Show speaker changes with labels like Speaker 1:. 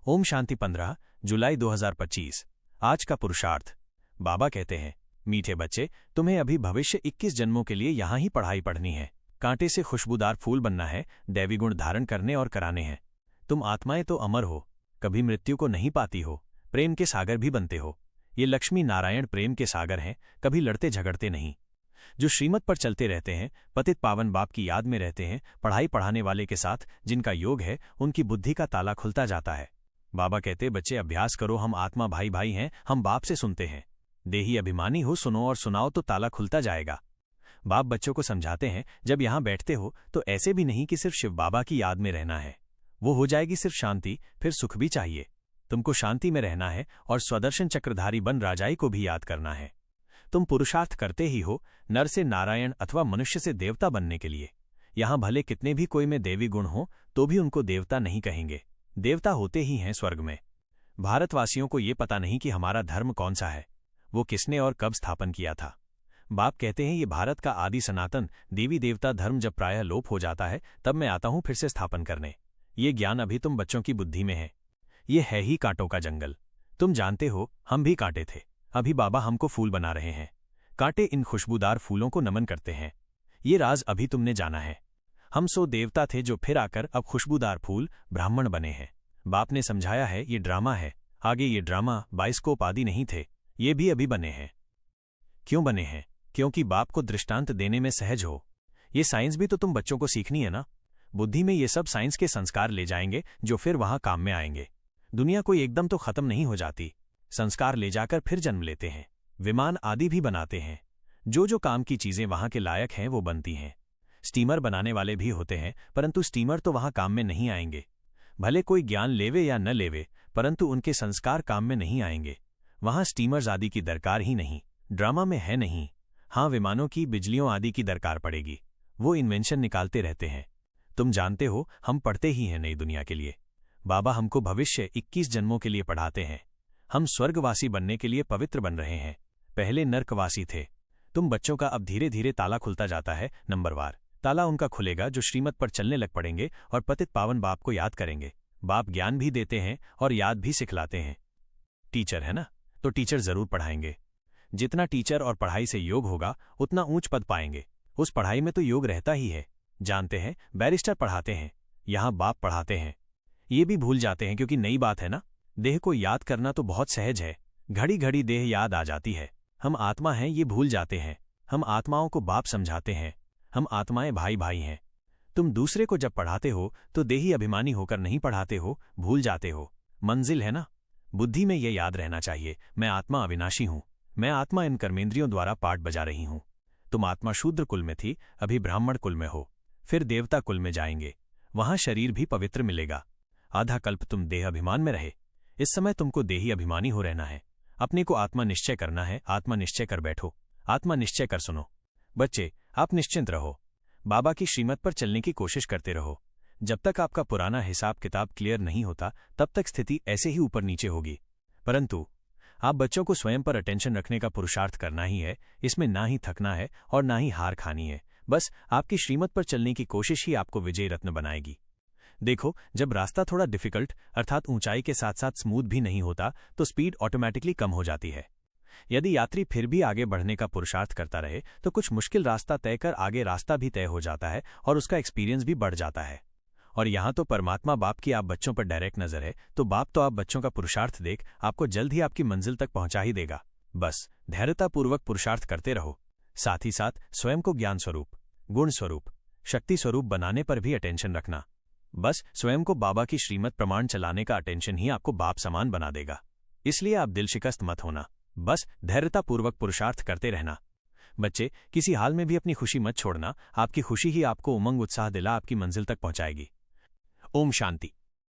Speaker 1: ओम शांति 15 जुलाई 2025। आज का पुरुषार्थ। बाबा कहते हैं, मीठे बच्चे, तुम्हें अभी भविष्य 21 जन्मों के लिए यहां ही पढ़ाई पढ़नी है। कांटे से खुशबूदार फूल बनना है, दैवी गुण धारण करने और कराने हैं। तुम आत्माएं तो अमर हो, कभी मृत्यु को नहीं पाती हो, प्रेम के सागर भी बनते हो। ये लक्ष्मी नारायण प्रेम के सागर हैं, कभी लड़ते झगड़ते नहीं। जो श्रीमत पर चलते रहते हैं, पतित पावन बाप की याद में रहते हैं, पढ़ाई पढ़ाने वाले के साथ जिनका योग है, उनकी बुद्धि का ताला खुलता जाता है। बाबा कहते, बच्चे अभ्यास करो, हम आत्मा भाई भाई हैं, हम बाप से सुनते हैं। देही अभिमानी हो, सुनो और सुनाओ तो ताला खुलता जाएगा। बाप बच्चों को समझाते हैं, जब यहां बैठते हो तो ऐसे भी नहीं कि सिर्फ शिव बाबा की याद में रहना है, वो हो जाएगी सिर्फ शांति, फिर सुख भी चाहिए। तुमको शांति में रहना है और स्वदर्शन चक्रधारी बन राजाई को भी याद करना है। तुम पुरुषार्थ करते ही हो, नर से नारायण अथवा मनुष्य से देवता बनने के लिए। यहां भले कितने भी कोई में देवी गुण हो तो भी उनको देवता नहीं कहेंगे, देवता होते ही हैं स्वर्ग में। भारतवासियों को ये पता नहीं कि हमारा धर्म कौन सा है, वो किसने और कब स्थापन किया था। बाप कहते हैं, ये भारत का आदि सनातन देवी देवता धर्म जब प्रायः लोप हो जाता है, तब मैं आता हूं फिर से स्थापन करने। ये ज्ञान अभी तुम बच्चों की बुद्धि में है। ये है ही कांटों का जंगल। तुम जानते हो, हम भी कांटे थे, अभी बाबा हमको फूल बना रहे हैं। कांटे इन खुशबूदार फूलों को नमन करते हैं। ये राज अभी तुमने जाना है। हम सो देवता थे जो फिर आकर अब खुशबूदार फूल ब्राह्मण बने हैं। बाप ने समझाया है, ये ड्रामा है, आगे ये ड्रामा बाइस्कोप आदि नहीं थे, ये भी अभी बने हैं। क्यों बने हैं? क्योंकि बाप को दृष्टांत देने में सहज हो। ये साइंस भी तो तुम बच्चों को सीखनी है ना। बुद्धि में ये सब साइंस के संस्कार ले जाएंगे जो फिर वहां काम में आएंगे। दुनिया कोई एकदम तो खत्म नहीं हो जाती, संस्कार ले जाकर फिर जन्म लेते हैं, विमान आदि भी बनाते हैं। जो जो काम की चीजें वहां के लायक हैं वो बनती हैं। स्टीमर बनाने वाले भी होते हैं, परंतु स्टीमर तो वहां काम में नहीं आएंगे। भले कोई ज्ञान लेवे या न लेवे, परंतु उनके संस्कार काम में नहीं आएंगे। वहां स्टीमर्स आदि की दरकार ही नहीं, ड्रामा में है नहीं। हाँ, विमानों की, बिजलियों आदि की दरकार पड़ेगी, वो इन्वेंशन निकालते रहते हैं। तुम जानते हो, हम पढ़ते ही हैं नई दुनिया के लिए। बाबा हमको भविष्य 21 जन्मों के लिए पढ़ाते हैं। हम स्वर्गवासी बनने के लिए पवित्र बन रहे हैं, पहले नर्कवासी थे। तुम बच्चों का अब धीरे धीरे ताला खुलता जाता है। नंबरवार ताला उनका खुलेगा जो श्रीमत पर चलने लग पड़ेंगे और पतित पावन बाप को याद करेंगे। बाप ज्ञान भी देते हैं और याद भी सिखलाते हैं। टीचर है ना, तो टीचर जरूर पढ़ाएंगे। जितना टीचर और पढ़ाई से योग होगा उतना ऊंच पद पाएंगे। उस पढ़ाई में तो योग रहता ही है। जानते हैं, बैरिस्टर पढ़ाते हैं, यहां बाप पढ़ाते हैं। ये भी भूल जाते हैं क्योंकि नई बात है ना। देह को याद करना तो बहुत सहज है, घड़ी घड़ी देह याद आ जाती है। हम आत्मा हैं ये भूल जाते हैं। हम आत्माओं को बाप समझाते हैं, हम आत्माएं भाई भाई हैं। तुम दूसरे को जब पढ़ाते हो तो देही अभिमानी होकर नहीं पढ़ाते हो, भूल जाते हो। मंजिल है ना, बुद्धि में यह याद रहना चाहिए, मैं आत्मा अविनाशी हूं, मैं आत्मा इन कर्मेंद्रियों द्वारा पाठ बजा रही हूं। तुम आत्मा शूद्र कुल में थी, अभी ब्राह्मण कुल में हो, फिर देवता कुल में जाएंगे, वहां शरीर भी पवित्र मिलेगा। आधा कल्प तुम देह अभिमान में रहे, इस समय तुमको देही अभिमानी हो रहना है। अपने को आत्मा निश्चय करना है। आत्मा निश्चय कर बैठो, आत्मा निश्चय कर सुनो। बच्चे, आप निश्चिंत रहो, बाबा की श्रीमत पर चलने की कोशिश करते रहो। जब तक आपका पुराना हिसाब किताब क्लियर नहीं होता, तब तक स्थिति ऐसे ही ऊपर नीचे होगी। परंतु आप बच्चों को स्वयं पर अटेंशन रखने का पुरुषार्थ करना ही है। इसमें ना ही थकना है और ना ही हार खानी है। बस आपकी श्रीमत पर चलने की कोशिश ही आपको विजयी रत्न बनाएगी। देखो, जब रास्ता थोड़ा डिफिकल्ट अर्थात ऊंचाई के साथ साथ स्मूथ भी नहीं होता तो स्पीड ऑटोमेटिकली कम हो जाती है। यदि यात्री फिर भी आगे बढ़ने का पुरुषार्थ करता रहे तो कुछ मुश्किल रास्ता तय कर आगे रास्ता भी तय हो जाता है और उसका एक्सपीरियंस भी बढ़ जाता है। और यहां तो परमात्मा बाप की आप बच्चों पर डायरेक्ट नजर है, तो बाप तो आप बच्चों का पुरुषार्थ देख आपको जल्द ही आपकी मंजिल तक पहुंचा ही देगा। बस धैर्यतापूर्वक पुरुषार्थ करते रहो, साथ ही साथ स्वयं को ज्ञान स्वरूप, गुण स्वरूप, शक्ति स्वरूप बनाने पर भी अटेंशन रखना। बस स्वयं को बाबा की श्रीमत प्रमाण चलाने का अटेंशन ही आपको बाप समान बना देगा। इसलिए आप दिल शिकस्त मत होना, बस धैर्यतापूर्वक पुरुषार्थ करते रहना। बच्चे, किसी हाल में भी अपनी खुशी मत छोड़ना, आपकी खुशी ही आपको उमंग उत्साह दिला आपकी मंजिल तक पहुंचाएगी। ओम शांति।